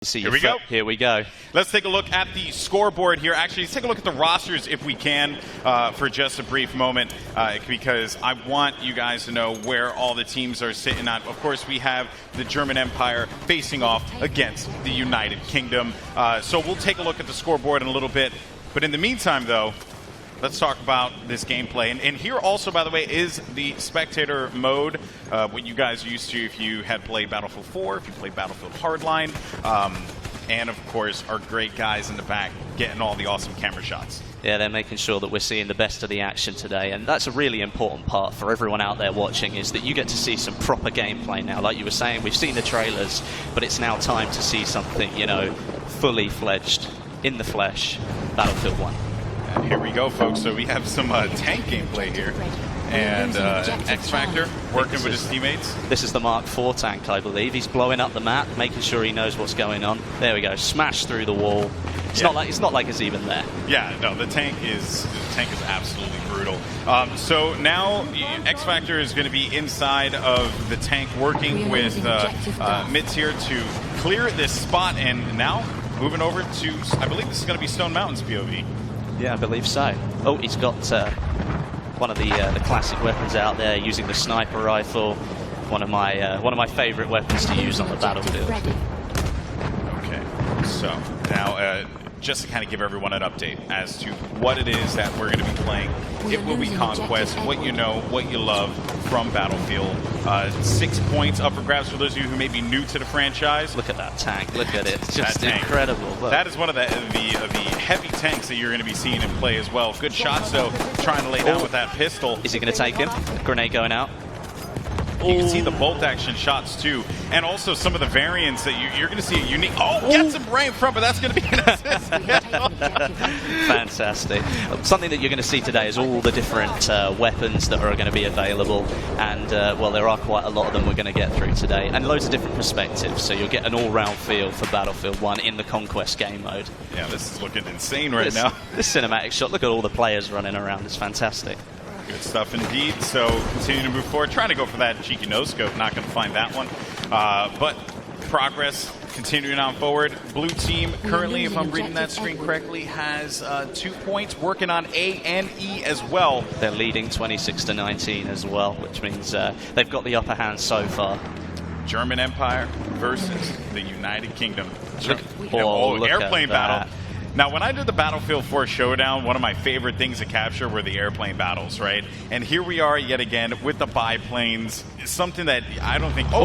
Here we go. Here we go. Let's take a look at the scoreboard here. Actually, let's take a look at the rosters if we can for just a brief moment because I want you guys to know where all the teams are sitting on. Of course, we have the German Empire facing off against the United Kingdom. So we'll take a look at the scoreboard in a little bit. But in the meantime, though, let's talk about this gameplay. And here also, by the way, is the spectator mode, what you guys used to if you had played Battlefield 4, if you played Battlefield Hardline, and of course, our great guys in the back getting all the awesome camera shots. Yeah, they're making sure that we're seeing the best of the action today, and that's a really important part for everyone out there watching, is that you get to see some proper gameplay now. Like you were saying, we've seen the trailers, but it's now time to see something, you know, fully fledged, in the flesh, Battlefield 1. And here we go, folks. So we have some tank gameplay here. And X Factor working with his teammates. This is the Mark IV tank, I believe. He's blowing up the map, making sure he knows what's going on. There we go, smash through the wall. It's not like it's even there. Yeah, no, the tank is absolutely brutal. So now X Factor is going to be inside of the tank, working with Mitz here to clear this spot, and now moving over to, I believe this is going to be Stone Mountain's POV. Yeah, I believe so. Oh, he's got one of the classic weapons out there, using the sniper rifle. One of my favorite weapons to use on the battlefield. Okay, so now just to kind of give everyone an update as to what it is that we're going to be playing. It will be Conquest, what you know, what you love from Battlefield. 6 points up for grabs for those of you who may be new to the franchise. Look at that tank. Look at it. It's just incredible. Look. That is one of the heavy tanks that you're going to be seeing in play as well. Good shots, though, trying to lay down with that pistol. Is he going to take him? Grenade going out. You can see the bolt action shots too, and also some of the variants that you're going to see a unique. Oh, gets him right in front, but that's going to be an assist. Fantastic. Something that you're going to see today is all the different weapons that are going to be available, and well, there are quite a lot of them we're going to get through today, and loads of different perspectives. So you'll get an all-round feel for Battlefield 1 in the Conquest game mode. Yeah, this is looking insane right now. This cinematic shot. Look at all the players running around. It's fantastic. Good stuff indeed. So continue to move forward, trying to go for that cheeky no-scope. Not going to find that one. But progress continuing on forward. Blue team currently, if I'm reading that screen correctly, has 2 points, working on A and E as well. They're leading 26-19 as well, which means they've got the upper hand so far. German Empire versus the United Kingdom. Look airplane battle. Now, when I did the Battlefield 4 Showdown, one of my favorite things to capture were the airplane battles, right? And here we are yet again with the biplanes. It's something that I don't think... Got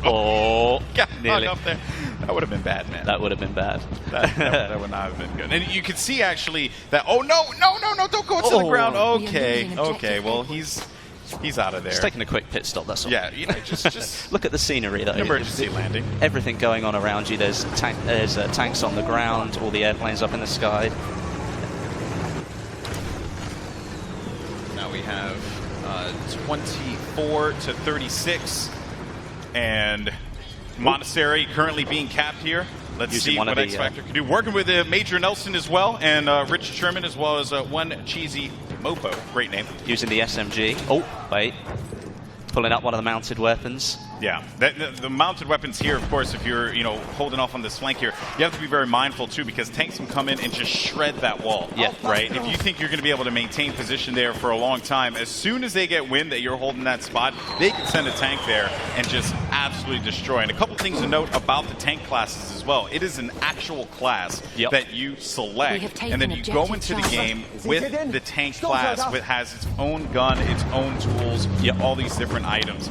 hung up there. That would have been bad, man. That would have been bad. That would not have been good. And you could see, actually, that... Oh, no, don't go into the ground. Okay, well, he's out of there. Just taking a quick pit stop, that's all. Yeah, you know, just look at the scenery, though. Emergency landing. Everything going on around you. There's tanks on the ground, all the airplanes up in the sky. Now we have 24 to 36, and Monastery currently being capped here. Let's see what X Factor can do. Working with Major Nelson as well, and Richard Sherman, as well as one cheesy Mopo. Great name. Using the SMG. Oh, wait. Pulling up one of the mounted weapons. Yeah, the mounted weapons here, of course, if you're holding off on this flank here, you have to be very mindful too, because tanks can come in and just shred that wall. Yeah, right. If you think you're going to be able to maintain position there for a long time, as soon as they get wind that you're holding that spot, they can send a tank there and just absolutely destroy. And a couple things to note about the tank classes as well: it is an actual class that you select, and then you go into the game with the tank class, which has its own gun, its own tools, all these different items.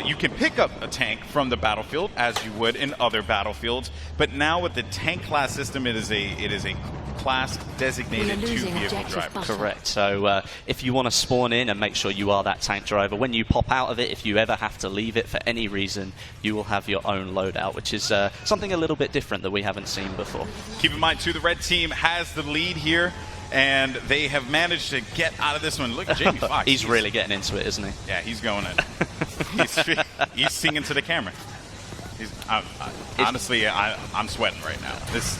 You can pick up a tank from the battlefield as you would in other battlefields, but now with the tank class system, it is a class designated to vehicle drivers. Correct. So if you want to spawn in and make sure you are that tank driver, when you pop out of it, if you ever have to leave it for any reason, you will have your own loadout, which is something a little bit different that we haven't seen before. Keep in mind too, the red team has the lead here, and they have managed to get out of this one. Look at Jamie Foxx. He's really getting into it, isn't he? Yeah, he's going in. He's singing to the camera. Honestly, I'm sweating right now. It's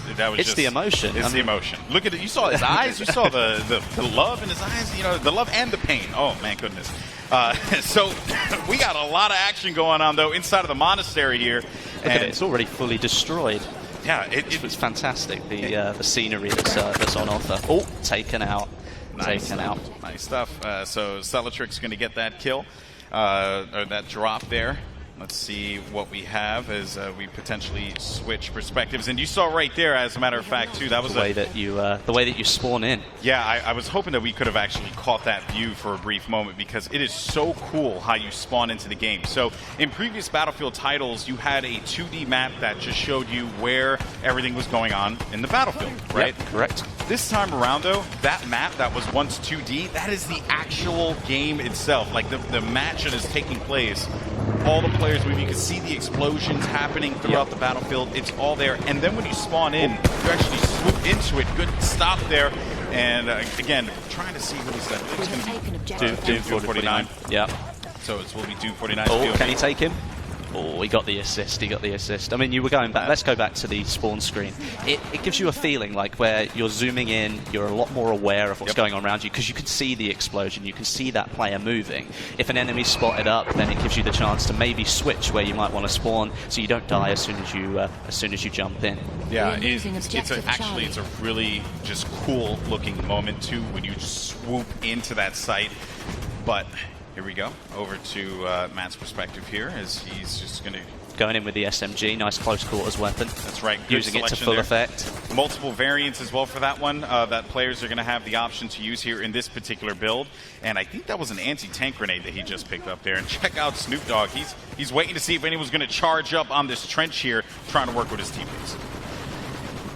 the emotion. It's the emotion. Look at it. You saw his eyes. You saw the love in his eyes. You know, the love and the pain. Oh, man, goodness. So we got a lot of action going on, though, inside of the monastery here. Look at it. It's already fully destroyed. Yeah, it was fantastic. The scenery that's on offer. Oh, taken out. Nice Taken out. Nice stuff. So Celatrix's going to get that kill, or that drop there. Let's see what we have as we potentially switch perspectives. And you saw right there, as a matter of fact, too, that was the way that you spawn in. Yeah, I was hoping that we could have actually caught that view for a brief moment, because it is so cool how you spawn into the game. So in previous Battlefield titles, you had a 2D map that just showed you where everything was going on in the battlefield, right? Yep, correct. This time around, though, that map that was once 2D, that is the actual game itself. Like the match that is taking place, all the players move. You can see the explosions happening throughout the battlefield. It's all there. And then when you spawn in, you actually swoop into it. Good stop there. And again, trying to see what is that. It's going to be Doom 49. Yeah. So it will be Doom 49. Oh, can he take him? Oh, he got the assist. He got the assist. I mean, you were going back. Let's go back to the spawn screen. It gives you a feeling like where you're zooming in, you're a lot more aware of what's going on around you, because you can see the explosion. You can see that player moving. If an enemy's spotted up, then it gives you the chance to maybe switch where you might want to spawn, so you don't die as soon as you jump in. Yeah, it's a really just cool looking moment too when you just swoop into that site. But here we go, over to Matt's perspective here, as he's just going to... Going in with the SMG, nice close quarters weapon. That's right. Good using it to full effect. Multiple variants as well for that one that players are going to have the option to use here in this particular build. And I think that was an anti-tank grenade that he just picked up there. And check out Snoop Dogg. He's waiting to see if anyone's going to charge up on this trench here, trying to work with his teammates.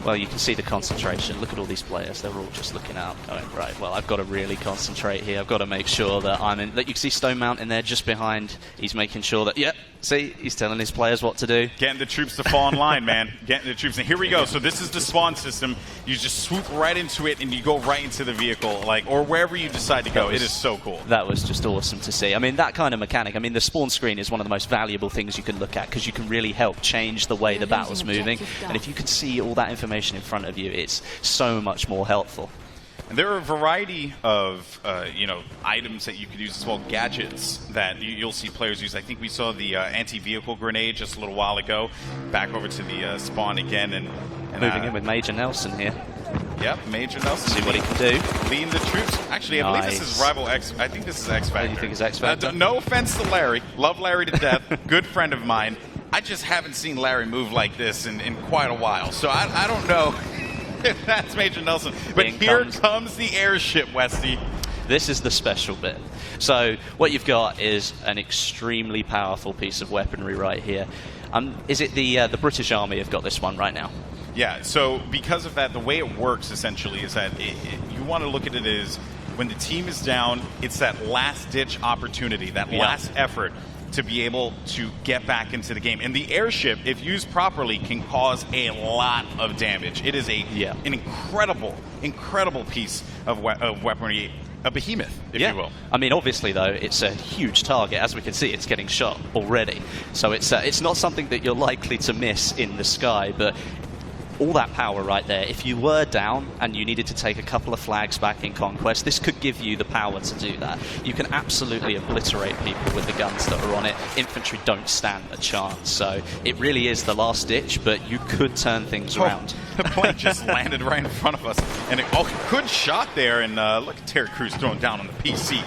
Well, you can see the concentration. Look at all these players. They're all just looking out, going, right, well, I've got to really concentrate here. I've got to make sure that I'm in... That you can see Stone Mountain there just behind. He's making sure that, see, he's telling his players what to do. Getting the troops to fall in line, man. Getting the troops. And here we go. So this is the spawn system. You just swoop right into it, and you go right into the vehicle, or wherever you decide to go. It is so cool. That was just awesome to see. I mean, that kind of mechanic. I mean, the spawn screen is one of the most valuable things you can look at, because you can really help change the way the battle's moving. And if you can see all that information in front of you, it's so much more helpful. And there are a variety of items that you could use as well, gadgets that you'll see players use. I think we saw the anti-vehicle grenade just a little while ago. Back over to the spawn again, and moving in with Major Nelson here. Yep, Major Nelson. See what he can do. Leading the troops. Actually, I believe this is Rival X. I think this is X Factor. You think it's X Factor? No offense to Larry. Love Larry to death. Good friend of mine. I just haven't seen Larry move like this in quite a while. So I don't know if that's Major Nelson. But here comes the airship, Westy. This is the special bit. So what you've got is an extremely powerful piece of weaponry right here. Is it the British Army have got this one right now? Yeah, so because of that, the way it works essentially is that you want to look at it as when the team is down, it's that last-ditch opportunity, that last effort to be able to get back into the game. And the airship, if used properly, can cause a lot of damage. It is an incredible piece of weaponry. A behemoth, if you will. I mean, obviously, though, it's a huge target. As we can see, it's getting shot already. So it's not something that you're likely to miss in the sky, but all that power right there. If you were down and you needed to take a couple of flags back in Conquest, this could give you the power to do that. You can absolutely obliterate people with the guns that are on it. Infantry don't stand a chance. So it really is the last ditch, but you could turn things around. The plane just landed right in front of us. And good shot there. And look at Terry Crews throwing down on the PC.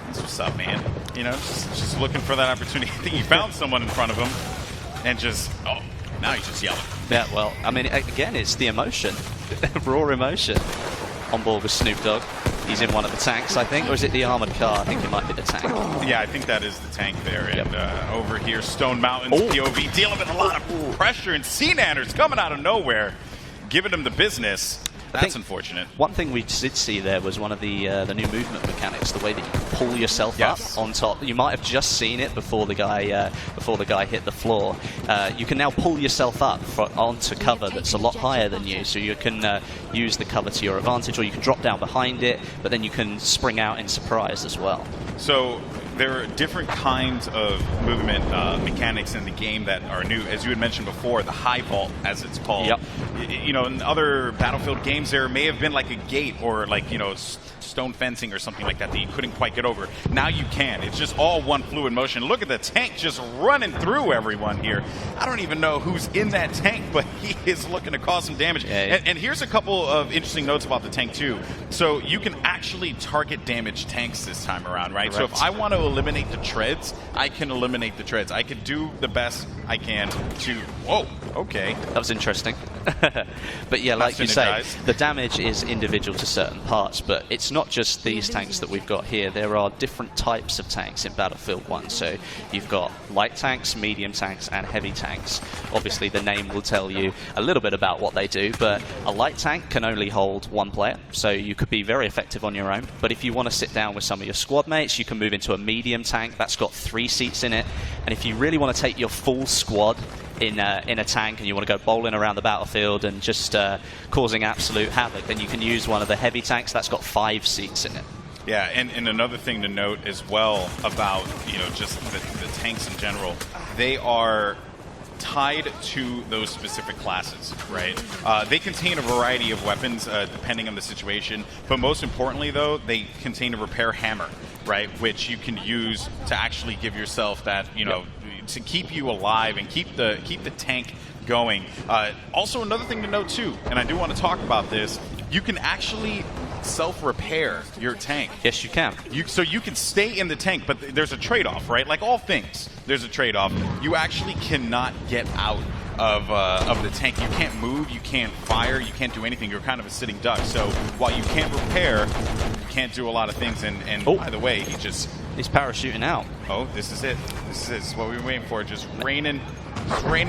That's what's up, man. You know, just looking for that opportunity. I think he found someone in front of him and just, now he's just yelling. Yeah, well, I mean, again, it's the emotion, raw emotion. On board with Snoop Dogg. He's in one of the tanks, I think, or is it the armored car? I think it might be the tank. Yeah, I think that is the tank there. And over here, Stone Mountain's POV dealing with a lot of pressure, and Sea-Nanners coming out of nowhere, giving him the business. That's unfortunate. One thing we did see there was one of the new movement mechanics, the way that you can pull yourself up on top. You might have just seen it before the guy hit the floor. You can now pull yourself up onto cover that's a lot higher than you, so you can use the cover to your advantage, or you can drop down behind it, but then you can spring out in surprise as well. So there are different kinds of movement mechanics in the game that are new. As you had mentioned before, the high vault, as it's called. Yep. You know, in other Battlefield games, there may have been like a gate or like, you know, stone fencing or something like that you couldn't quite get over. Now you can. It's just all one fluid motion. Look at the tank just running through everyone here. I don't even know who's in that tank, but he is looking to cause some damage. Yeah. And here's a couple of interesting notes about the tank too. So you can actually target damage tanks this time around, right? Correct. So if I want to eliminate the treads, I can eliminate the treads. I can do the best I can to... Whoa, okay. That was interesting. But yeah, like you say, the damage is individual to certain parts, but it's not just these tanks that we've got here. There are different types of tanks in Battlefield 1. So you've got light tanks, medium tanks, and heavy tanks. Obviously, the name will tell you a little bit about what they do, but a light tank can only hold one player, so you could be very effective on your own. But if you want to sit down with some of your squad mates, you can move into a medium tank. That's got 3 seats in it. And if you really want to take your full squad in a tank and you want to go bowling around the battlefield and just causing absolute havoc, then you can use one of the heavy tanks. That's got 5 seats in it. Yeah, and another thing to note as well about, you know, just the tanks in general, they are tied to those specific classes, right? They contain a variety of weapons depending on the situation, but most importantly though, they contain a repair hammer, right? Which you can use to actually give yourself that, you know, to keep you alive and keep the tank going. Also, another thing to note too, and I do want to talk about this, you can actually self-repair your tank. Yes, you can. So you can stay in the tank, but there's a trade-off, right? Like all things, there's a trade-off. You actually cannot get out of the tank. You can't move, you can't fire, you can't do anything. You're kind of a sitting duck. So while you can't repair, you can't do a lot of things. And by the way, he's parachuting out. Oh, this is it. This is what we were waiting for. Just raining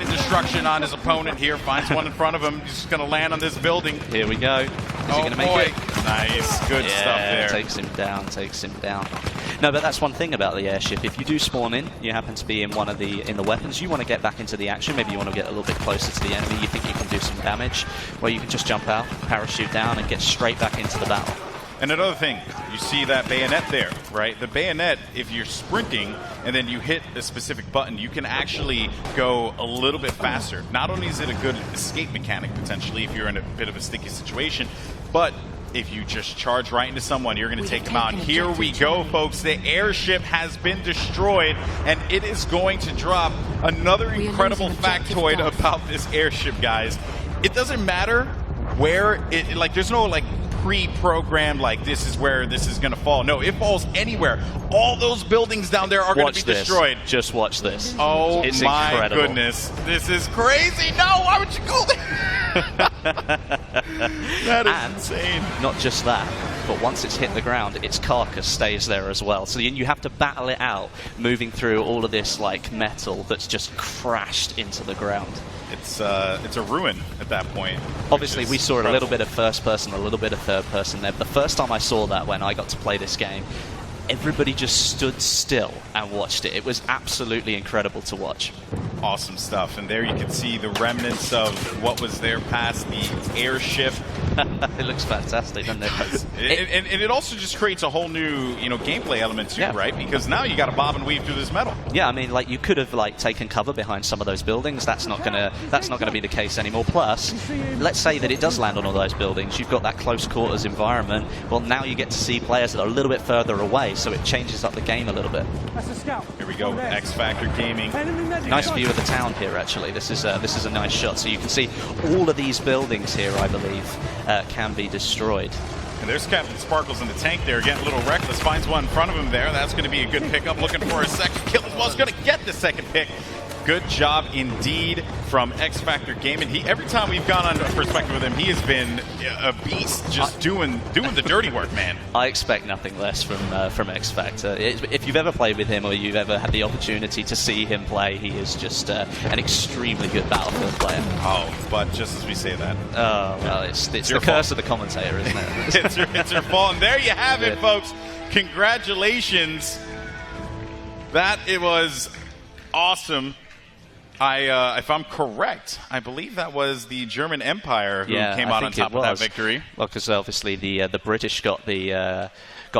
destruction on his opponent here. Finds one in front of him. He's just going to land on this building. Here we go. Is he going to make it? Nice. Good stuff there. Takes him down. No, but that's one thing about the airship. If you do spawn in, you happen to be in one of the weapons, you want to get back into the action. Maybe you want to get a little bit closer to the enemy. You think you can do some damage. Well, you can just jump out, parachute down, and get straight back into the battle. And another thing, you see that bayonet there, right? The bayonet, if you're sprinting and then you hit a specific button, you can actually go a little bit faster. Not only is it a good escape mechanic, potentially, if you're in a bit of a sticky situation, but if you just charge right into someone, you're going to take them out. Here we go, folks. The airship has been destroyed, and it is going to drop another incredible factoid about this airship, guys. It doesn't matter where it, like, there's no, like, pre-programmed, like, this is where this is going to fall. No, it falls anywhere. All those buildings down there are going to be destroyed. Just watch this. Oh, it's my incredible. Goodness. This is crazy. No, why would you go there? That is insane. Not just that, but once it's hit the ground, its carcass stays there as well. So you have to battle it out, moving through all of this, like, metal that's just crashed into the ground. It's a ruin at that point. Obviously, we saw a little bit of first person, a little bit of third person there. But the first time I saw that, when I got to play this game, everybody just stood still and watched it. It was absolutely incredible to watch. Awesome stuff. And there you can see the remnants of what was there past the airship. It looks fantastic, doesn't it? And it also just creates a whole new, you know, gameplay element too, right? Because now you got to bob and weave through this metal. Yeah, I mean, like, you could have, like, taken cover behind some of those buildings. That's not gonna be the case anymore. Plus, let's say that it does land on all those buildings. You've got that close quarters environment. Well, now you get to see players that are a little bit further away, so it changes up the game a little bit. Here we go, X Factor Gaming. Nice view of the town here, actually. This is a nice shot. So you can see all of these buildings here, I believe, can be destroyed. And there's Captain Sparkles in the tank there, getting a little reckless. Finds one in front of him there. That's going to be a good pickup. Looking for a second kill as well. He's going to get the second pick. Good job indeed from X Factor Gaming. Every time we've gone on a perspective with him, he has been a beast, just doing the dirty work, man. I expect nothing less from X Factor. If you've ever played with him or you've ever had the opportunity to see him play, he is just an extremely good Battlefield player. Oh, but just as we say that, oh well, it's the curse of the commentator, isn't it? it's your fault. And there you have it, folks. Congratulations. It was awesome. If I'm correct, I believe that was the German Empire who came out on top of that victory. Well, because obviously the British got the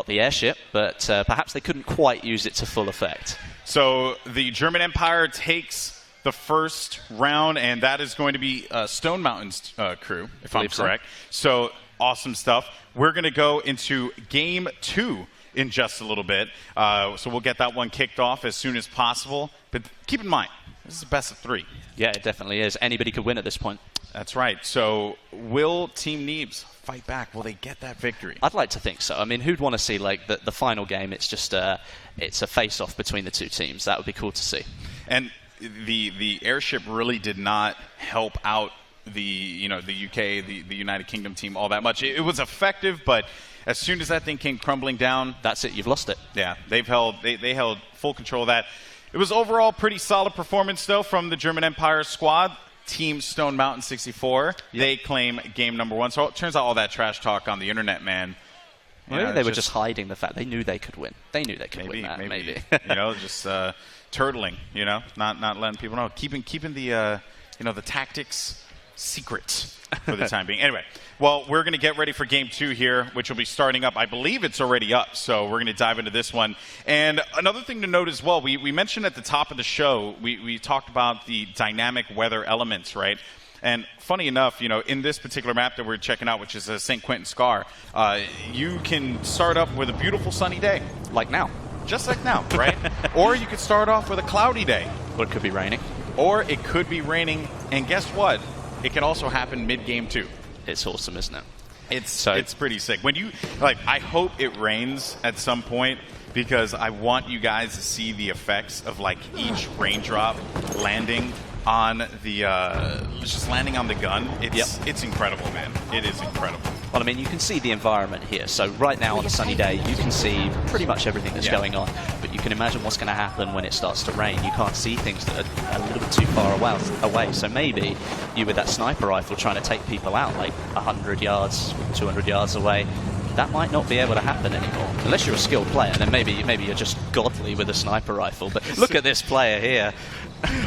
airship, but perhaps they couldn't quite use it to full effect. So the German Empire takes the first round, and that is going to be Stone Mountain's crew, if I'm correct. So awesome stuff. We're going to go into Game 2 in just a little bit. So we'll get that one kicked off as soon as possible. But keep in mind, this is a best of 3. Yeah, it definitely is. Anybody could win at this point. That's right. So will Team Neebs fight back? Will they get that victory? I'd like to think so. I mean, who'd want to see like the final game? It's just it's a face-off between the two teams. That would be cool to see. And the airship really did not help out the UK, the United Kingdom team all that much. It was effective, but as soon as that thing came crumbling down, that's it. You've lost it. Yeah, they held full control of that. It was overall pretty solid performance though from the German Empire squad. Team Stone Mountain 64. They claim game number 1. So it turns out all that trash talk on the internet, man. Maybe they were just hiding the fact they knew they could win. They knew they could win that. Maybe. Just turtling. Not letting people know. Keeping the the tactics secret for the time being. Anyway, well, we're going to get ready for Game 2 here, which will be starting up. I believe it's already up, so we're going to dive into this one. And another thing to note as well, we mentioned at the top of the show, we talked about the dynamic weather elements, right? And funny enough, in this particular map that we're checking out, which is St. Quentin Scar, you can start up with a beautiful sunny day. Like now. Just like now, right? Or you could start off with a cloudy day. Or it could be raining. Or it could be raining, and guess what? It can also happen mid-game too. It's awesome, isn't it? It's pretty sick. When I hope it rains at some point because I want you guys to see the effects of each raindrop landing on the just landing on the gun. It's incredible, man. It is incredible. Well, I mean, you can see the environment here. So right now on a sunny day, you can see pretty much everything that's going on. But you can imagine what's going to happen when it starts to rain. You can't see things that are a little bit too far away. So maybe you with that sniper rifle trying to take people out 100 yards, 200 yards away, that might not be able to happen anymore. Unless you're a skilled player, then maybe you're just godly with a sniper rifle. But look at this player here.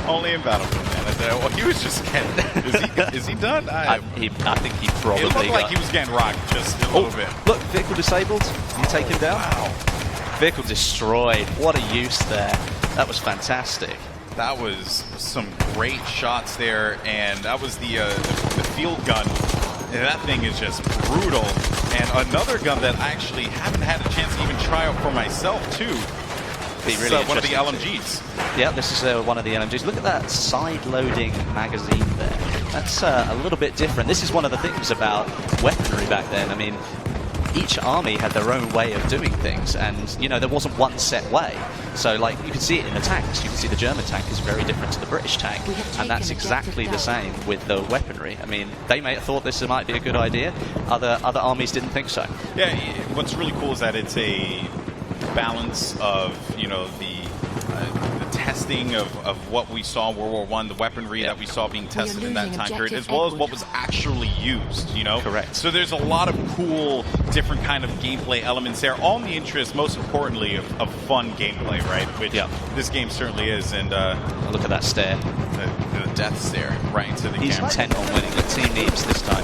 Only in Battlefield, man. Well, he was just getting... Is he done? I think he probably It looked like he was getting rocked just a little bit. Look, vehicle disabled. You take him down. Wow. Vehicle destroyed. What a use there. That was fantastic. That was some great shots there, and that was the field gun. And that thing is just brutal. And another gun that I actually haven't had a chance to even try out for myself, too. This is one of the LMGs. Yeah, this is one of the LMGs. Look at that side-loading magazine there. That's a little bit different. This is one of the things about weaponry back then. I mean, each army had their own way of doing things, and there wasn't one set way. So you can see it in the tanks. You can see the German tank is very different to the British tank, and that's exactly the same with the weaponry. I mean, they may have thought this might be a good idea. Other armies didn't think so. Yeah, what's really cool is that it's a balance of the testing of what we saw in World War I, the weaponry that we saw being tested in that time period, as well as what was actually used, Correct. So there's a lot of cool, different kind of gameplay elements there, all in the interest, most importantly, of fun gameplay, right? Which this game certainly is, and look at that stare. The death stare right into the camera. He's intent on winning. The Team Neebs this time.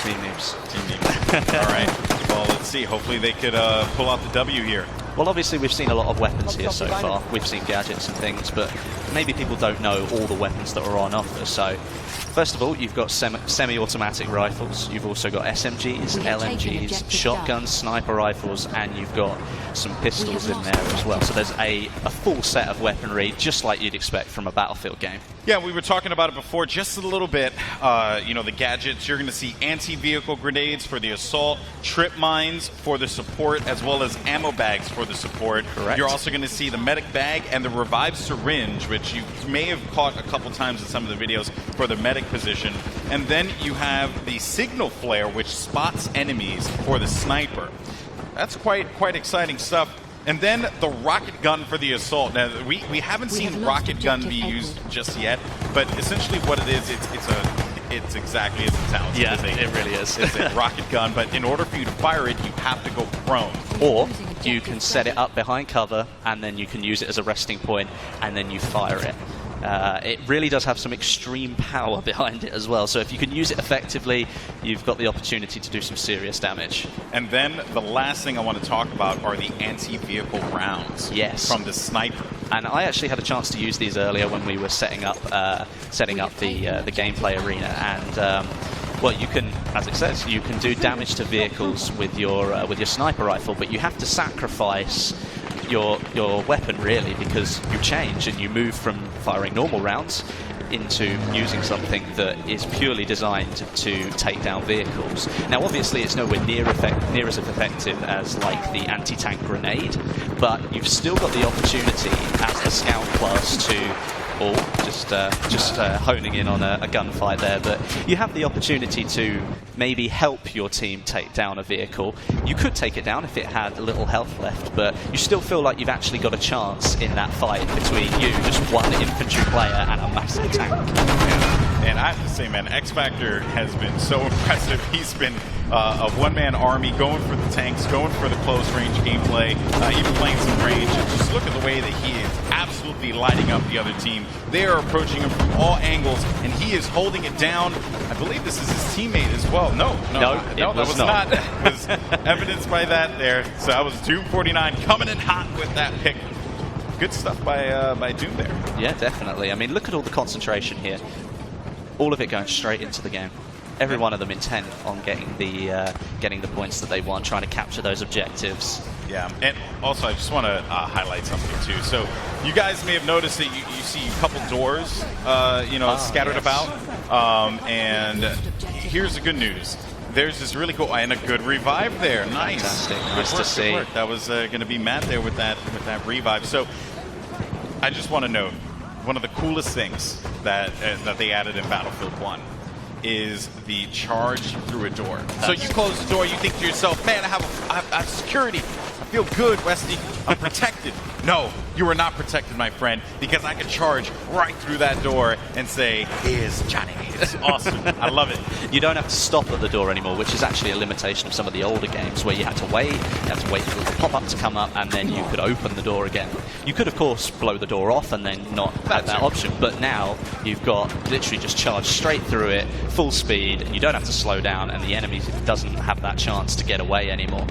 Team Neebs. All right. Well, let's see. Hopefully they could pull out the W here. Well, obviously we've seen a lot of weapons here so far. We've seen gadgets and things, but maybe people don't know all the weapons that are on offer. So, first of all, you've got semi-automatic rifles. You've also got SMGs, LMGs, shotguns, sniper rifles, and you've got some pistols in there as well. So there's a full set of weaponry, just like you'd expect from a Battlefield game. Yeah, we were talking about it before just a little bit. The gadgets, you're going to see anti-vehicle grenades for the assault, trip mines for the support, as well as ammo bags for the support. Correct. You're also going to see the medic bag and the revived syringe, which you may have caught a couple times in some of the videos for the medic position. And then you have the signal flare, which spots enemies for the sniper. That's quite exciting stuff. And then the rocket gun for the assault. Now, we haven't seen rocket gun be used just yet, but essentially what it is, it's exactly as it sounds. Yeah, it really is. It's a rocket gun, but in order for you to fire it, you have to go prone. Or you can set it up behind cover, and then you can use it as a resting point, and then you fire it. it really does have some extreme power behind it as well. So if you can use it effectively, you've got the opportunity to do some serious damage. And then the last thing I want to talk about are the anti-vehicle rounds. Yes. From the sniper. And I actually had a chance to use these earlier when we were setting up the gameplay arena. And well, you can, as it says, you can do damage to vehicles with your sniper rifle, but you have to sacrifice your weapon really, because you change and you move from firing normal rounds into using something that is purely designed to take down vehicles. Now obviously it's nowhere near as effective as like the anti-tank grenade, but you've still got the opportunity as the scout class to just honing in on a gunfight there, but you have the opportunity to maybe help your team take down a vehicle. You could take it down if it had a little health left, but you still feel like you've actually got a chance in that fight between you, just one infantry player and a massive tank. And I have to say, man, X Factor has been so impressive. He's been a one-man army, going for the tanks, going for the close-range gameplay, even playing some range. And just look at the way that he is absolutely lighting up the other team. They are approaching him from all angles, and he is holding it down. I believe this is his teammate as well. No, that was not. It was evidenced by that there. So that was Doom 49 coming in hot with that pick. Good stuff by Doom there. Yeah, definitely. I mean, look at all the concentration here. All of it going straight into the game. Every one of them intent on getting the points that they want, trying to capture those objectives. Yeah, and also I just want to highlight something too. So you guys may have noticed that you see a couple doors, scattered about. And here's the good news. There's this really cool and a good revive there. Nice. Fantastic. Nice to see. That was going to be Matt there with that revive. So I just want to note one of the coolest things that they added in Battlefield 1 is the charge through a door. So you close the door, you think to yourself, man, I have security. I feel good, Westy. I'm protected. No, you are not protected, my friend, because I can charge right through that door and say, here's Johnny. It's awesome. I love it. You don't have to stop at the door anymore, which is actually a limitation of some of the older games where you had to wait for the pop-up to come up, and then you could open the door again. You could, of course, blow the door off and then not have that option, but now you've got literally just charge straight through it, full speed, and you don't have to slow down, and the enemy doesn't have that chance to get away anymore.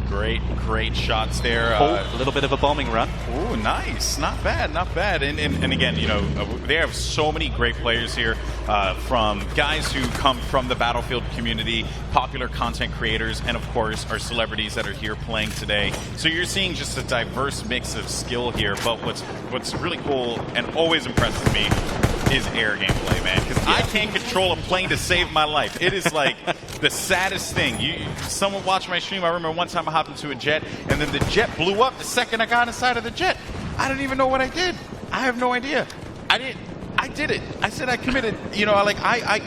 Great shots there. A little bit of a bombing run. Oh, nice. Not bad. And again, they have so many great players here, from guys who come from the Battlefield community, popular content creators, and of course our celebrities that are here playing today. So you're seeing just a diverse mix of skill here, but what's really cool and always impresses me is air gameplay, man, because I can't control a plane to save my life. It is like the saddest thing. Someone watched my stream. I remember one time I hopped into a jet, and then the jet blew up the second I got inside of the jet. I didn't even know what I did. I have no idea. I did it. I said I committed. I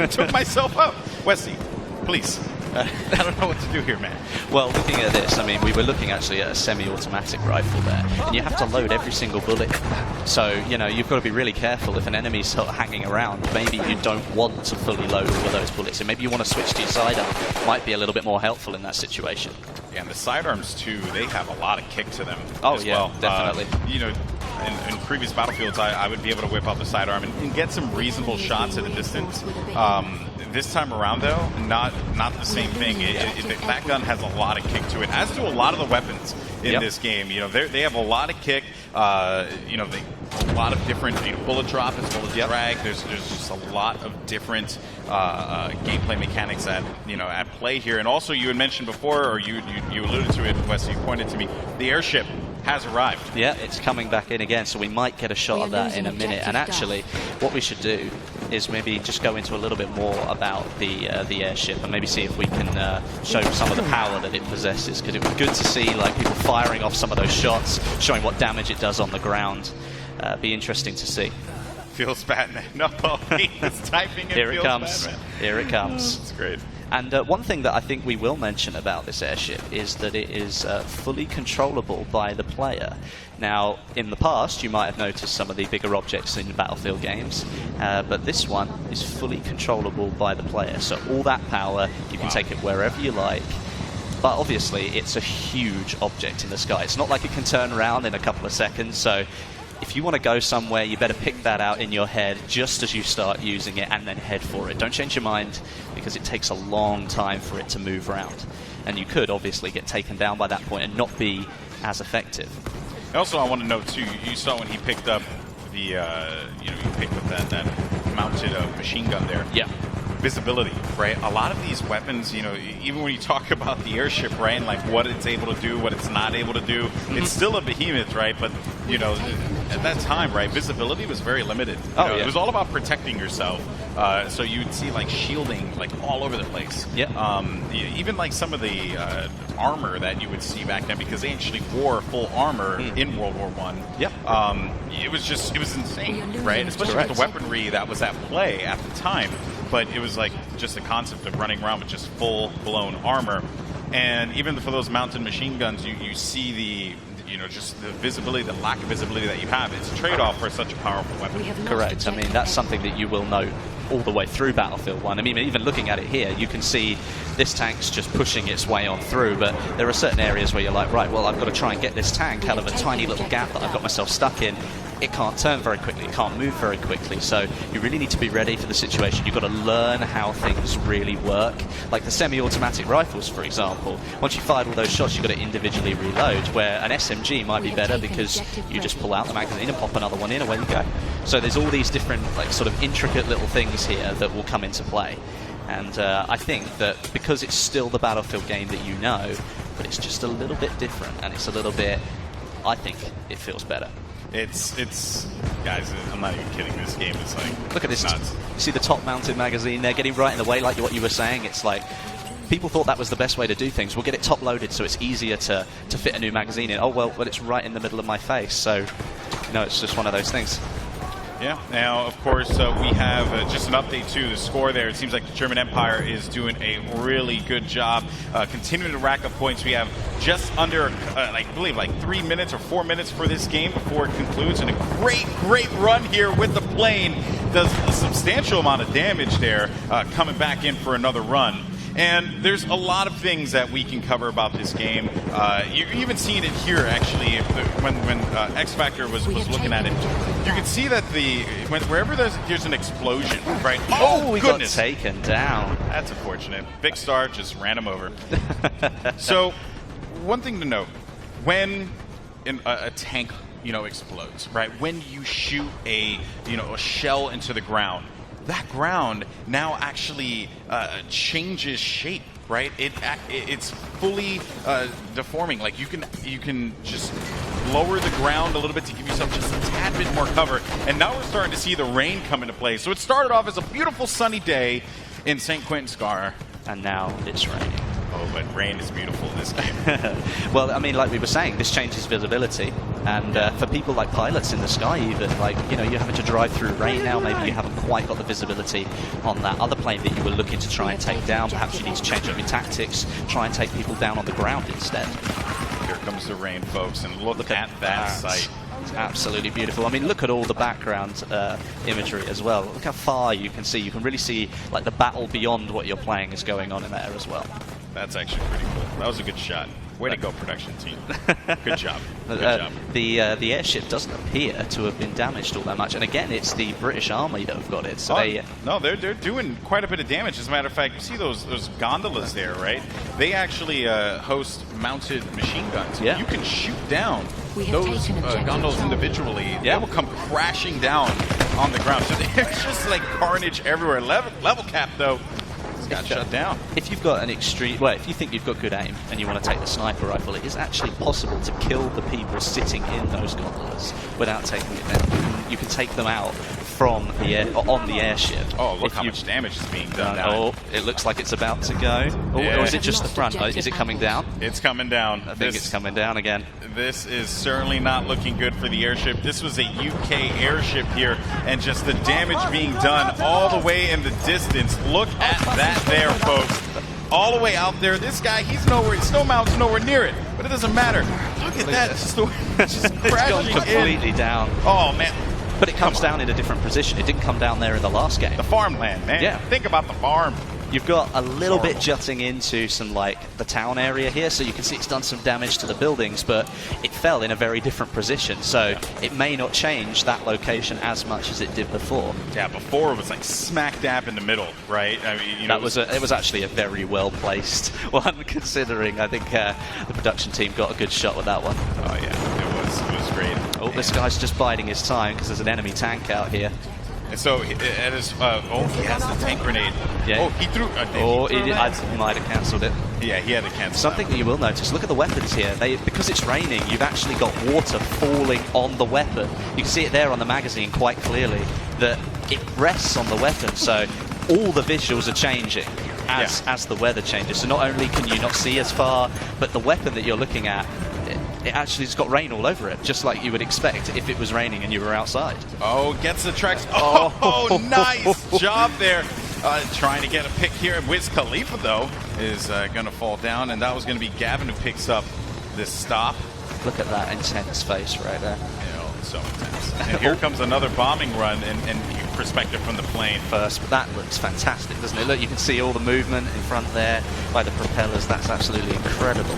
took myself up. Wesley, please. I don't know what to do here, man. Well, looking at this, I mean, we were looking actually at a semi-automatic rifle there, and you have to load every single bullet. So, you've got to be really careful. If an enemy's sort of hanging around, maybe you don't want to fully load all of those bullets, and maybe you want to switch to your sidearm. Might be a little bit more helpful in that situation. Yeah, and the sidearms, too, they have a lot of kick to them as well. Definitely. In previous Battlefields, I would be able to whip out the sidearm and get some reasonable shots at a distance. This time around, though, not the same thing. That gun has a lot of kick to it, as do a lot of the weapons in this game. They have a lot of kick. A lot of different bullet drop as well as drag. There's just a lot of different gameplay mechanics at play here. And also, you had mentioned before, or you alluded to it, Wes. You pointed to me, the airship has arrived. Yeah, it's coming back in again, so we might get a shot of that in a minute. And actually, what we should do is maybe just go into a little bit more about the airship and maybe see if we can show some of the power that it possesses, because it would be good to see people firing off some of those shots, showing what damage it does on the ground. Be interesting to see. Feels bad, man. No, he's typing it. Here it comes. Bad, here it comes. It's great. And one thing that I think we will mention about this airship is that it is fully controllable by the player. Now, in the past, you might have noticed some of the bigger objects in Battlefield games, but this one is fully controllable by the player. So all that power, you can take it wherever you like. But obviously, it's a huge object in the sky. It's not like it can turn around in a couple of seconds, so if you want to go somewhere, you better pick that out in your head just as you start using it and then head for it. Don't change your mind, because it takes a long time for it to move around. And you could obviously get taken down by that point and not be as effective. Also, I want to note too, you saw when he picked up the, you picked up that mounted machine gun there. Yeah. Visibility, right? A lot of these weapons, even when you talk about the airship, right, and like what it's able to do, what it's not able to do, it's still a behemoth, right? But at that time, right, visibility was very limited. Yeah. It was all about protecting yourself. So you'd see like shielding like all over the place. Yeah. Even like some of the armor that you would see back then, because they actually wore full armor in World War I. Yep. It was insane, right? Especially with the weaponry that was at play at the time. But it was like just the concept of running around with just full-blown armor. And even for those mounted machine guns, you see the, just the visibility, the lack of visibility that you have. It's a trade-off for such a powerful weapon. Correct. I mean, that's something that you will know all the way through Battlefield 1. I mean, even looking at it here, you can see this tank's just pushing its way on through, but there are certain areas where you're like, right, well, I've got to try and get this tank out of a tiny little gap that I've got myself stuck in. It can't turn very quickly, it can't move very quickly, so you really need to be ready for the situation. You've got to learn how things really work. Like the semi-automatic rifles, for example. Once you've fired all those shots, you've got to individually reload, where an SMG might be better because you just pull out the magazine and pop another one in, away you go. So there's all these different, like, sort of intricate little things here that will come into play. And I think that because it's still the Battlefield game that you know, but it's just a little bit different, and it's a little bit, I think it feels better. It's guys, I'm not even kidding. This game is like, look at this. Nuts. You see the top-mounted magazine there getting right in the way, like what you were saying. It's like people thought that was the best way to do things. We'll get it top-loaded so it's easier to fit a new magazine in. Oh well, it's right in the middle of my face. So it's just one of those things. Yeah. Now, of course, we have just an update to the score there. It seems like the German Empire is doing a really good job continuing to rack up points. We have just under, I believe, like 3 minutes or 4 minutes for this game before it concludes. And a great run here with the plane. Does a substantial amount of damage there, coming back in for another run. And there's a lot of things that we can cover about this game. You're even seeing it here, actually, when X Factor was looking at it. You can see that wherever there's an explosion, right? Oh, we goodness. got taken down. That's unfortunate. Big Star just ran him over. So, one thing to note, when a tank, explodes, right? When you shoot a shell into the ground, that ground now actually changes shape, right? It's fully deforming. Like you can just lower the ground a little bit to give yourself just a tad bit more cover. And now we're starting to see the rain come into play. So it started off as a beautiful sunny day in St. Quentin Scar, and now it's raining. Oh, but rain is beautiful in this game. Well, I mean, like we were saying, this changes visibility, and for people like pilots in the sky, even like you're having to drive through rain now. Maybe you haven't quite got the visibility on that other plane that you were looking to try and take down. Perhaps you need to change up your tactics, try and take people down on the ground instead. Here comes the rain, folks, and look at that sight. It's absolutely beautiful. I mean, look at all the background imagery as well. Look how far you can see. You can really see like the battle beyond what you're playing is going on in there as well. That's actually pretty cool. That was a good shot. Way to go, production team. Good job. Good job. The airship doesn't appear to have been damaged all that much. And again, it's the British Army that have got it. So they're doing quite a bit of damage. As a matter of fact, you see those gondolas there, right? They actually host mounted machine guns. Yeah. You can shoot down those gondolas individually. Yeah. They will come crashing down on the ground. So there's just like carnage everywhere. Level cap, though, got shut down. If you've got if you think you've got good aim and you want to take the sniper rifle, it is actually possible to kill the people sitting in those gondolas without taking it down. You can take them out from on the airship. Oh, look how much damage is being done now. Oh, it looks like it's about to go. Oh, yeah. Or is it just the front? Is it coming down? It's coming down. I think it's coming down again. This is certainly not looking good for the airship. This was a UK airship here, and just the damage being done all the way in the distance. Look at that there, folks. All the way out there. This guy, he's nowhere. Snowmount's nowhere near it, but it doesn't matter. Look at that. Just it's gone completely down. Oh, man. But it comes down in a different position. It didn't come down there in the last game. The farmland, man. Yeah. Think about the farm. You've got a little bit jutting into some, like, the town area here, so you can see it's done some damage to the buildings, but it fell in a very different position, so it may not change that location as much as it did before. Yeah, before it was like smack dab in the middle, right? I mean, you know, it was actually a very well placed one, considering I think the production team got a good shot with that one. Oh yeah, it was great. Oh, this guy's just biding his time because there's an enemy tank out here. And so, he has the tank grenade. Yeah. Oh, he threw. He might have cancelled it. Yeah, he had to cancel. Something that you will notice, look at the weapons here. Because it's raining, you've actually got water falling on the weapon. You can see it there on the magazine quite clearly, that it rests on the weapon, so all the visuals are changing as the weather changes. So not only can you not see as far, but the weapon that you're looking at, it actually has got rain all over it, just like you would expect if it was raining and you were outside. Oh, gets the tracks. Oh, nice job there. Trying to get a pick here. WIZ KHALIFA, though, is going to fall down, and that was going to be Gavin who picks up this stop. Look at that intense face right there. So intense. And here comes another bombing run and perspective from the plane. First, but that looks fantastic, doesn't it? Look, you can see all the movement in front there by the propellers. That's absolutely incredible.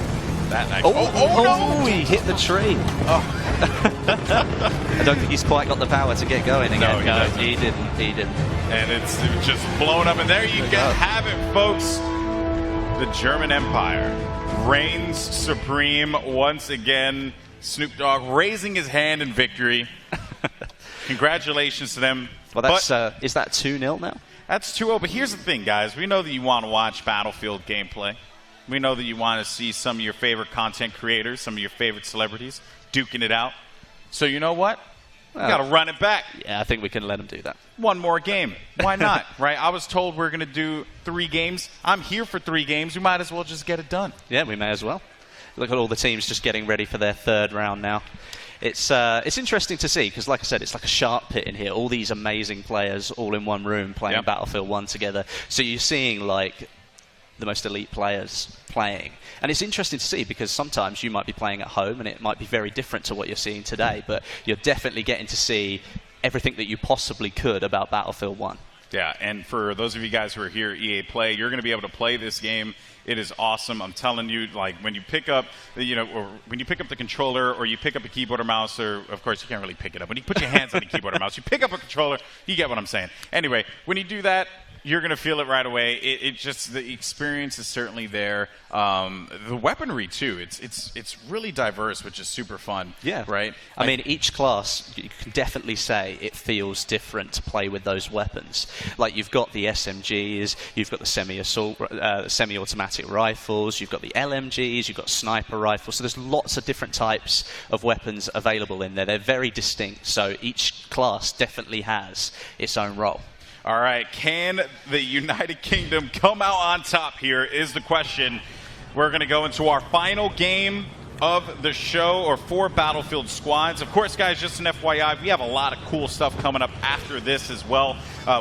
No! He hit the tree. I don't think he's quite got the power to get going again. No, he didn't. And it's just blown up. And there you have it, folks. The German Empire reigns supreme once again. Snoop Dogg raising his hand in victory. Congratulations to them. Well, that's is that 2-0 now? That's 2-0. But here's the thing, guys. We know that you want to watch Battlefield gameplay. We know that you want to see some of your favorite content creators, some of your favorite celebrities duking it out. So you know what? We got to run it back. Yeah, I think we can let them do that. One more game. Why not? Right? I was told we're going to do 3 games. I'm here for 3 games. We might as well just get it done. Yeah, we may as well. Look at all the teams just getting ready for their 3rd round now. It's interesting to see because, like I said, it's like a shark pit in here. All these amazing players all in one room playing Battlefield 1 together. So you're seeing, like, the most elite players playing. And it's interesting to see because sometimes you might be playing at home and it might be very different to what you're seeing today, but you're definitely getting to see everything that you possibly could about Battlefield 1. Yeah, and for those of you guys who are here at EA Play, you're going to be able to play this game. It is awesome. I'm telling you, like, when you pick up, or when you pick up the controller or you pick up a keyboard or mouse, or of course you can't really pick it up. When you put your hands on a keyboard or mouse, you pick up a controller, you get what I'm saying. Anyway, when you do that, you're going to feel it right away. It just, the experience is certainly there. The weaponry, too, it's really diverse, which is super fun. Yeah. Right? I mean, each class, you can definitely say it feels different to play with those weapons. Like, you've got the SMGs, you've got the semi-automatic rifles, you've got the LMGs, you've got sniper rifles. So there's lots of different types of weapons available in there. They're very distinct, so each class definitely has its own role. All right, can the United Kingdom come out on top here is the question. We're going to go into our final game of the show, or 4 Battlefield squads. Of course, guys, just an FYI, we have a lot of cool stuff coming up after this as well.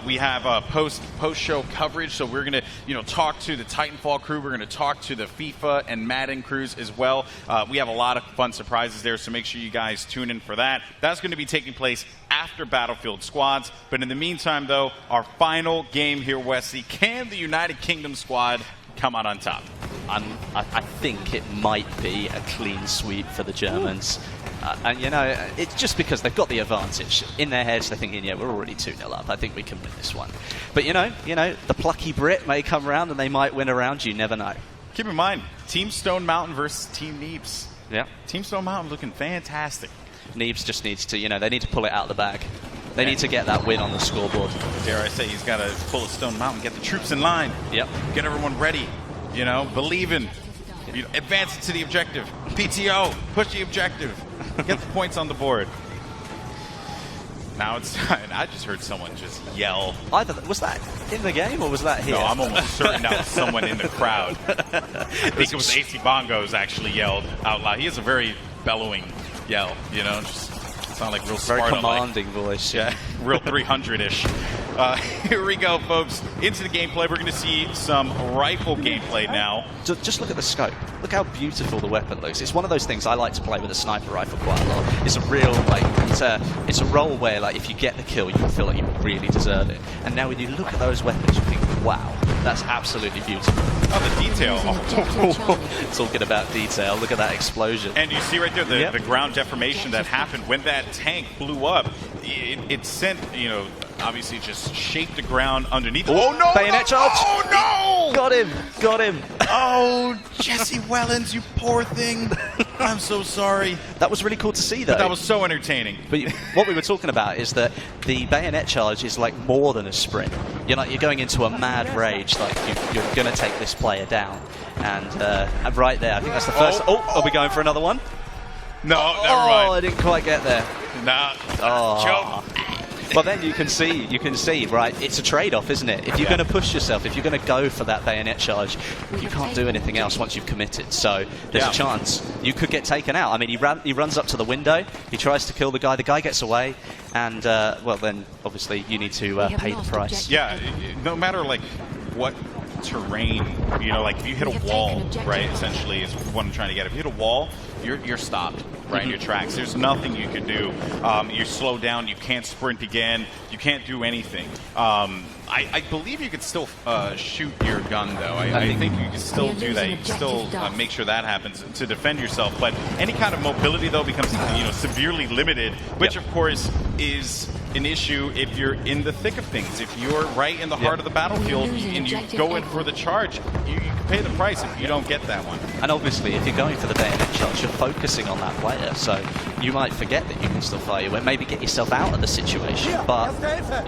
We have post-show coverage, so we're going to talk to the Titanfall crew. We're going to talk to the FIFA and Madden crews as well. We have a lot of fun surprises there, so make sure you guys tune in for that. That's going to be taking place after Battlefield squads. But in the meantime, though, our final game here, Wesley, can the United Kingdom squad come out on top? I think it might be a clean sweep for the Germans. And, it's just because they've got the advantage. In their heads, they're thinking, yeah, we're already 2-0 up. I think we can win this one. But, the plucky Brit may come around and they might win a round. You never know. Keep in mind, Team Stone Mountain versus Team Neebs. Yeah. Team Stone Mountain looking fantastic. Neebs just needs to, they need to pull it out of the bag. They need to get that win on the scoreboard. Dare I say, he's got to pull a Stone Mountain, get the troops in line. Yep. Get everyone ready. Believe in. Advance it to the objective. PTO, push the objective. Get the points on the board. Now it's time. I just heard someone just yell. Was that in the game or was that here? No, I'm almost certain that was someone in the crowd. I think it was AC Bongos actually yelled out loud. He has a very bellowing yell, just sound like real very Sparta-like. Commanding voice. Yeah, real 300-ish. Here we go, folks. Into the gameplay. We're going to see some rifle gameplay now. Just look at the scope. Look how beautiful the weapon looks. It's one of those things I like to play with a sniper rifle quite a lot. It's a real, it's a role where, if you get the kill, you feel like you really deserve it. And now when you look at those weapons, you think, wow, That's absolutely beautiful. Oh, the detail. Talking about detail, look at that explosion. And you see right there the ground deformation that happened when that tank blew up. It sent, you know, obviously just shaped the ground underneath. Oh no! Bayonet charge! Oh no! Got him! Got him! Oh, Jesse Wellens, you poor thing. I'm so sorry. That was really cool to see, though. But that was so entertaining. But what we were talking about is that the bayonet charge is like more than a sprint. You're going into a mad rage, like you're going to take this player down. And right there, I think that's the first. Oh, are we going for another one? No, never mind. Oh, I didn't quite get there. Nah. Oh. Well, then you can see, right, it's a trade-off, isn't it? If you're going to push yourself, if you're going to go for that bayonet charge, you can't do anything else once you've committed. So there's a chance you could get taken out. I mean, he runs up to the window, he tries to kill the guy gets away, and, well, then, obviously, you need to pay the price. Yeah, no matter, like, what terrain, you know, like if you hit a wall, right, essentially is what I'm trying to get. If you hit a wall, you're stopped right in your tracks. There's nothing you can do. You slow down, you can't sprint again, you can't do anything. I believe you could still shoot your gun, though. I think you can still do that. You can still make sure that happens to defend yourself. But any kind of mobility, though, becomes severely limited, which, of course, is an issue if you're in the thick of things. If you're right in the heart of the battlefield and you go in for the charge, you can pay the price if you don't get that one. And obviously, if you're going for the bayonet charge, you're focusing on that player, so you might forget that you can still fire your way, maybe get yourself out of the situation, but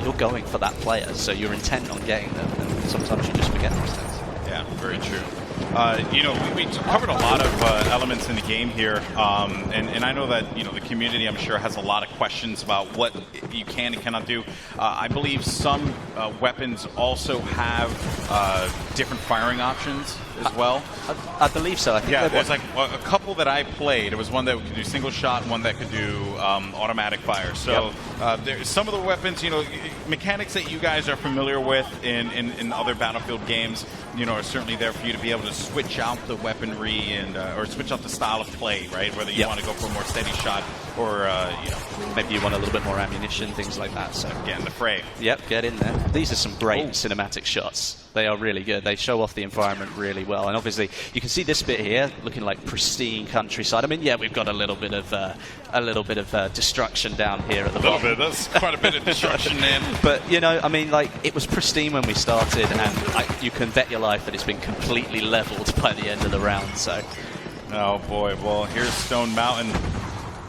you're going for that player, so you're intent on getting them, and sometimes you just forget those things. Yeah, very true. We covered a lot of elements in the game here, and I know that the community, I'm sure, has a lot of questions about what you can and cannot do. I believe some weapons also have different firing options as well. I believe so. I think there's like a couple that I played. It was one that could do single shot, and one that could do automatic fire. So there's some of the weapons, mechanics that you guys are familiar with in other Battlefield games, are certainly there for you to be able to switch out the weaponry and or switch out the style of play, right? Whether you want to go for a more steady shot or maybe you want a little bit more ammunition, things like that. So get in the fray. Yep, get in there. These are some great cinematic shots. They are really good. They show off the environment really well. And obviously, you can see this bit here looking like pristine countryside. I mean, yeah, we've got a little bit of destruction down here at the bottom. That's quite a bit of destruction, man. But I mean, like, it was pristine when we started, and you can bet your life that it's been completely leveled by the end of the round. So, oh boy, well, here's Stone Mountain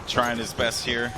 trying his best here.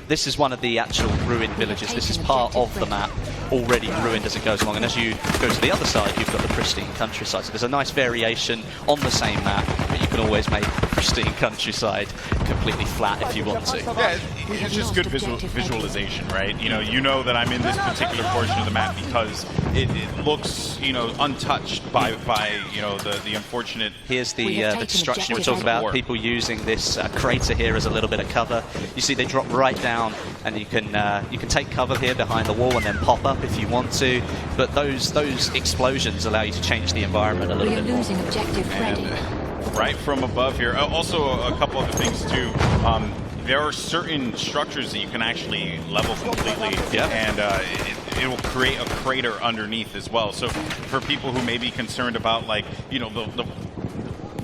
This is one of the actual ruined villages. This is part of the map, already ruined as it goes along. And as you go to the other side, you've got the pristine countryside. So there's a nice variation on the same map, but you can always make the pristine countryside completely flat if you want to. Yeah, it's just good visualization, right? You know that I'm in this particular portion of the map because it looks, untouched by the unfortunate. Here's the destruction we're talking about. People using this crater here as a little bit of cover. You see they drop right down, and you can take cover here behind the wall and then pop up if you want to. But those explosions allow you to change the environment a little bit more. And right from above here, also a couple other things too. There are certain structures that you can actually level completely, and it will create a crater underneath as well. So for people who may be concerned about, like,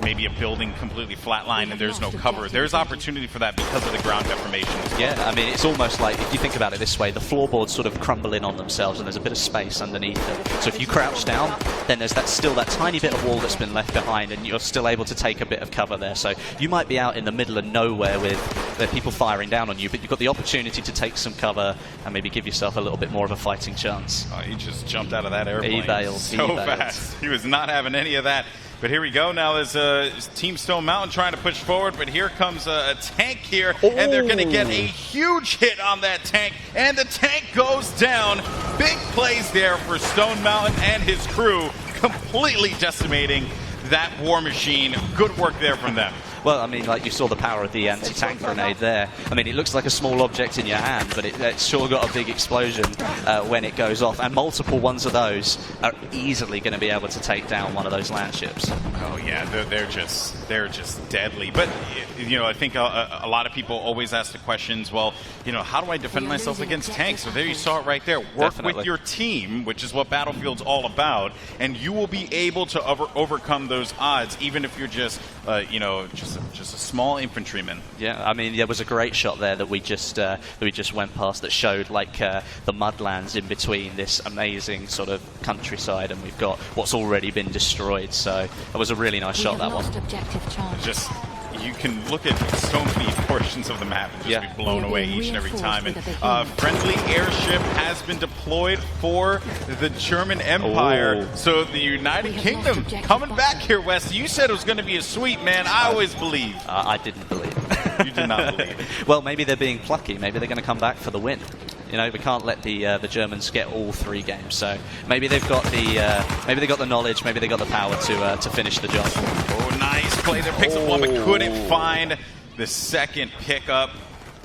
maybe a building completely flatlined and there's no cover, there's opportunity for that because of the ground deformation as well. Yeah, I mean, it's almost like, if you think about it this way, the floorboards sort of crumble in on themselves and there's a bit of space underneath them. So if you crouch down, then there's still that tiny bit of wall that's been left behind, and you're still able to take a bit of cover there. So you might be out in the middle of nowhere with people firing down on you, but you've got the opportunity to take some cover and maybe give yourself a little bit more of a fighting chance. Oh, he just jumped out of that airplane. He bailed. Fast. He was not having any of that. But here we go. Now there's Team Stone Mountain trying to push forward, but here comes a tank here, and they're going to get a huge hit on that tank, and the tank goes down. Big plays there for Stone Mountain and his crew, completely decimating that war machine. Good work there from them. Well, I mean, like you saw the power of the anti-tank grenade there. I mean, it looks like a small object in your hand, but it's sure got a big explosion when it goes off. And multiple ones of those are easily going to be able to take down one of those land ships. Oh yeah, they're just deadly. But you know, I think a lot of people always ask the questions. Well, you know, how do I defend myself against tanks? So there you saw it right there. Work with your team, which is what Battlefield's all about, and you will be able to overcome those odds, even if you're just you know, just a small infantryman. Yeah, I mean, there was a great shot there that we just went past that showed like the mudlands in between this amazing sort of countryside, and we've got what's already been destroyed. So that was a really nice shot, that one. Just, you can look at so many portions of the map and just be blown away each and every time. And friendly airship has been deployed for the German Empire. So the United Kingdom coming back here, Wes. You said it was going to be a sweep, man. I always believe. I didn't believe. You did not believe it. Well, maybe they're being plucky. Maybe they're going to come back for the win. You know, we can't let the Germans get all 3 games. So maybe they've got the knowledge. Maybe they got the power to finish the job. Oh, nice play there. Picks up one, but couldn't find the second pickup.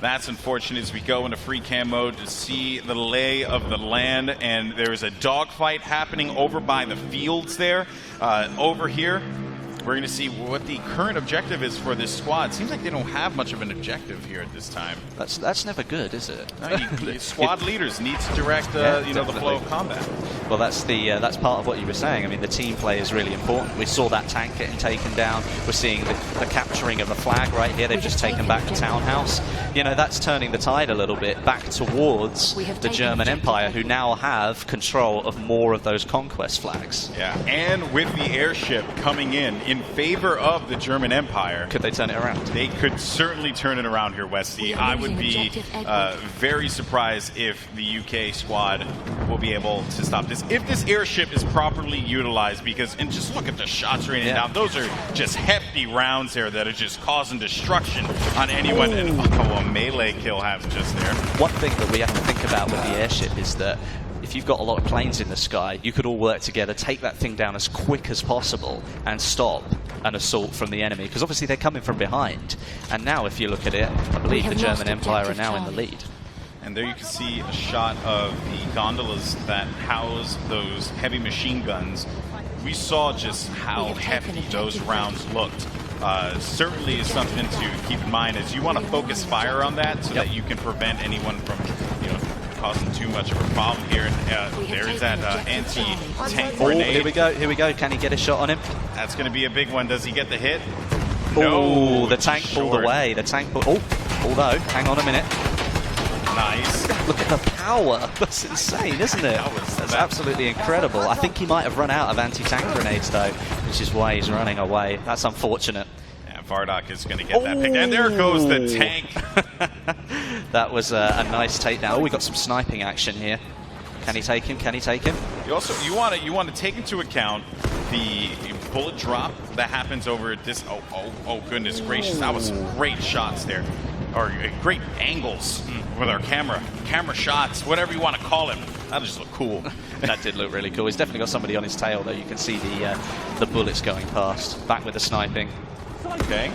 That's unfortunate as we go into free cam mode to see the lay of the land, and there's a dogfight happening over by the fields there. Over here, we're going to see what the current objective is for this squad. Seems like they don't have much of an objective here at this time. That's never good, is it? No, squad leaders need to direct you know, the flow of combat. Well, that's part of what you were saying. I mean, the team play is really important. We saw that tank getting taken down. We're seeing the capturing of a flag right here. They've just taken back the townhouse. You know, that's turning the tide a little bit back towards the German Empire, who now have control of more of those conquest flags. Yeah, and with the airship coming in favor of the German Empire. Could they turn it around? They could certainly turn it around here, Westy. I would be very surprised if the UK squad will be able to stop this. If this airship is properly utilized, because, and just look at the shots raining down. Those are just hefty rounds there that are just causing destruction on anyone. And a melee kill happens just there. One thing that we have to think about with the airship is that if you've got a lot of planes in the sky, you could all work together, take that thing down as quick as possible and stop an assault from the enemy, because obviously they're coming from behind. And now if you look at it, I believe the German Empire are now in the lead. And there you can see a shot of the gondolas that house those heavy machine guns. We saw just how hefty those rounds looked. Certainly is something to keep in mind, as you want to focus fire on that so that you can prevent anyone from, you know, causing too much of a problem here. There's that anti-tank grenade. Here we go. Can he get a shot on him? That's going to be a big one. Does he get the hit? No, the tank pulled away. The tank pulled. Although, hang on a minute. Nice. Look at the power. That's insane, isn't it? That's absolutely incredible. I think he might have run out of anti-tank grenades, though, which is why he's running away. That's unfortunate. Yeah, Vardock is going to get that pick. And there goes the tank. That was a nice takedown. Oh, we got some sniping action here. Can he take him? Can he take him? You want to take into account the bullet drop that happens over this. Oh goodness gracious! That was some great shots there, or great angles with our camera shots, whatever you want to call it. That just looked cool. That did look really cool. He's definitely got somebody on his tail, though. You can see the bullets going past. Back with the sniping. Okay.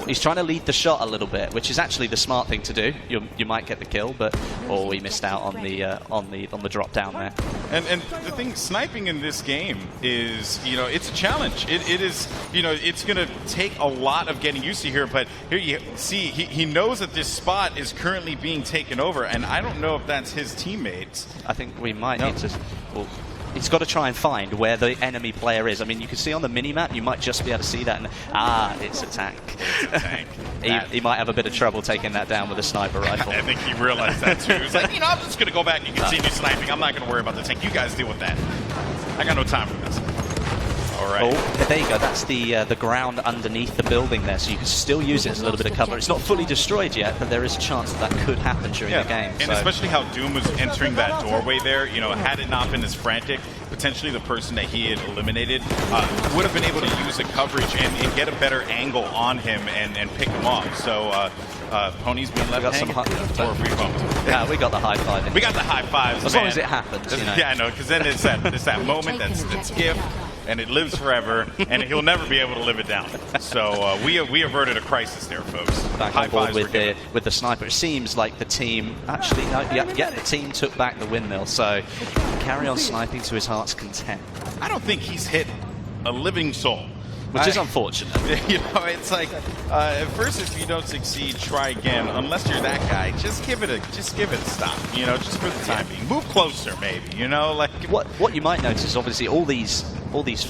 He's trying to lead the shot a little bit, which is actually the smart thing to do. You might get the kill, but he missed out on the drop down there. And the thing, sniping in this game is, you know, it's a challenge. It is, you know, it's going to take a lot of getting used to here. But here you see he knows that this spot is currently being taken over, and I don't know if that's his teammates. I think we might need to. Well, he's got to try and find where the enemy player is. I mean, you can see on the mini-map, you might just be able to see that. And, it's a tank. It's a tank. he might have a bit of trouble taking that down with a sniper rifle. I think he realized that too. He was like, you know, I'm just going to go back and continue sniping. I'm not going to worry about the tank. You guys deal with that. I got no time for this. All right. Oh, there you go. That's the ground underneath the building there, so you can still use it as a little bit of cover. It's not fully destroyed yet, but there is a chance that could happen during the game. And especially how Doom was entering that doorway there, you know, had it not been as frantic, potentially the person that he had eliminated would have been able to use the coverage and get a better angle on him and pick him off. So Pony's been left hanging. Yeah, we got the high five. We got the high fives. As long as it happens. You know. Yeah, I know, because then it's that moment that's gift. and it lives forever, and he'll never be able to live it down. So we averted a crisis there, folks. Back on board with the sniper. It seems like the team actually, no, yeah, the team took back the windmill. So carry on sniping to his heart's content. I don't think he's hit a living soul. Which is unfortunate. You know, it's like at first, if you don't succeed, try again. Unless you're that guy, just give it a stop. You know, just for the time being. Move closer, maybe. You know, like what you might notice is obviously all these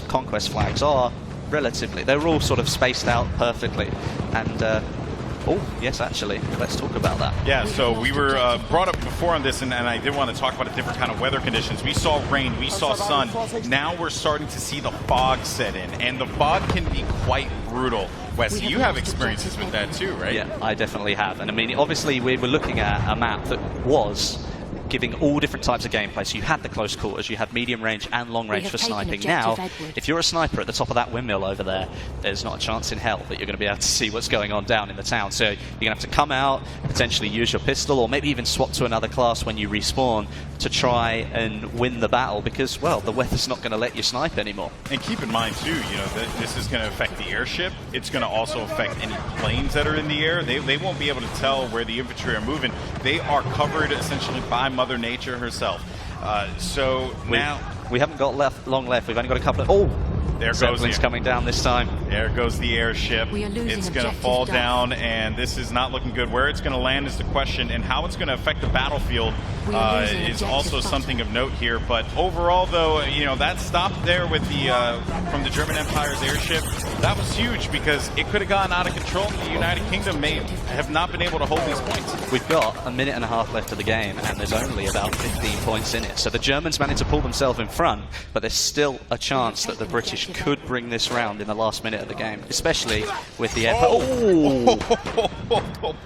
conquest flags are they're all sort of spaced out perfectly, and. Oh, yes, actually. Let's talk about that. Yeah, so we were brought up before on this, and I did want to talk about a different kind of weather conditions. We saw rain, we saw sun. Now we're starting to see the fog set in, and the fog can be quite brutal. Wes, you have experiences with that too, right? Yeah, I definitely have. And I mean, obviously, we were looking at a map that was giving all different types of gameplay. So you had the close quarters, you had medium range and long range for sniping. Now, if you're a sniper at the top of that windmill over there, there's not a chance in hell that you're going to be able to see what's going on down in the town. So you're going to have to come out, potentially use your pistol, or maybe even swap to another class when you respawn to try and win the battle, because, well, the weather's not going to let you snipe anymore. And keep in mind, too, you know, that this is going to affect the airship. It's going to also affect any planes that are in the air. They won't be able to tell where the infantry are moving. They are covered essentially by Mother Nature herself. So now we haven't got long left. We've only got a couple of. Oh, there goes Zeppelin's coming down this time. There goes the airship. It's going to fall down, and this is not looking good. Where it's going to land is the question, and how it's going to affect the battlefield is also something of note here. But overall, though, you know, that stop there with the from the German Empire's airship, that was huge because it could have gotten out of control. The United Kingdom may have not been able to hold these points. We've got a minute and a half left of the game, and there's only about 15 points in it. So the Germans managed to pull themselves in front, but there's still a chance that the British could bring this round in the last minute of the game, especially with the air.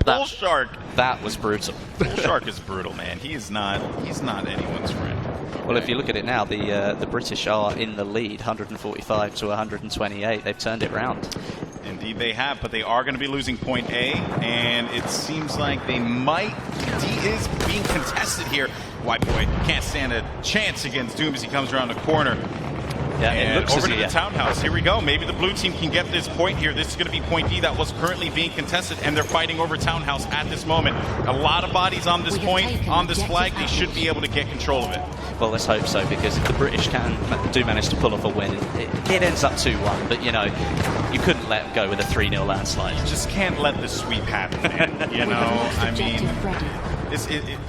Bull Shark. That was brutal. Bull Shark is brutal, man. He's not anyone's friend. Well, if you look at it now, the British are in the lead, 145 to 128. They've turned it round. Indeed they have, but they are going to be losing point A, and it seems like they might. D is being contested here. White boy can't stand a chance against Doom as he comes around the corner. Yeah, and it looks over to the townhouse. Here we go. Maybe the blue team can get this point here. This is going to be point D that was currently being contested, and they're fighting over townhouse at this moment. A lot of bodies on this point, on this flag. They should be able to get control of it. Well, let's hope so, because if the British do manage to pull off a win, it ends up 2-1. But, you know, you couldn't let them go with a 3-0 landslide. You just can't let the sweep happen, man. You know, I mean,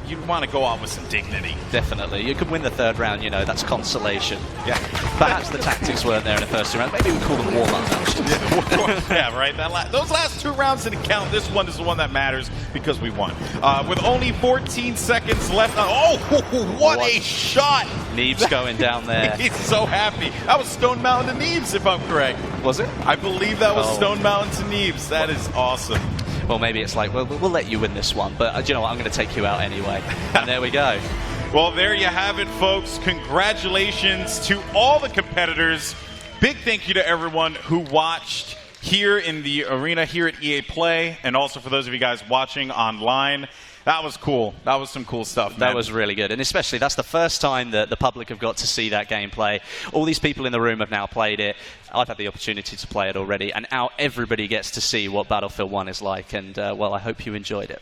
you want to go out with some dignity. Definitely. You could win the third round, you know, that's consolation. Yeah. Perhaps the tactics weren't there in the first 2 rounds. Maybe we call them warm-up matches. Yeah, right. Those last 2 rounds didn't count. This one is the one that matters because we won. With only 14 seconds left. Oh, what a shot! Neebs going down there. He's so happy. That was Stone Mountain to Neebs, if I'm correct. Was it? I believe that was Stone Mountain to Neebs. That is awesome. Well, maybe it's like, well, we'll let you win this one, but you know what? I'm going to take you out anyway. And there we go. Well, there you have it, folks. Congratulations to all the competitors. Big thank you to everyone who watched here in the arena here at EA Play, and also for those of you guys watching online. That was cool. That was some cool stuff, man. That was really good. And especially, that's the first time that the public have got to see that gameplay. All these people in the room have now played it. I've had the opportunity to play it already. And now everybody gets to see what Battlefield 1 is like. And, well, I hope you enjoyed it.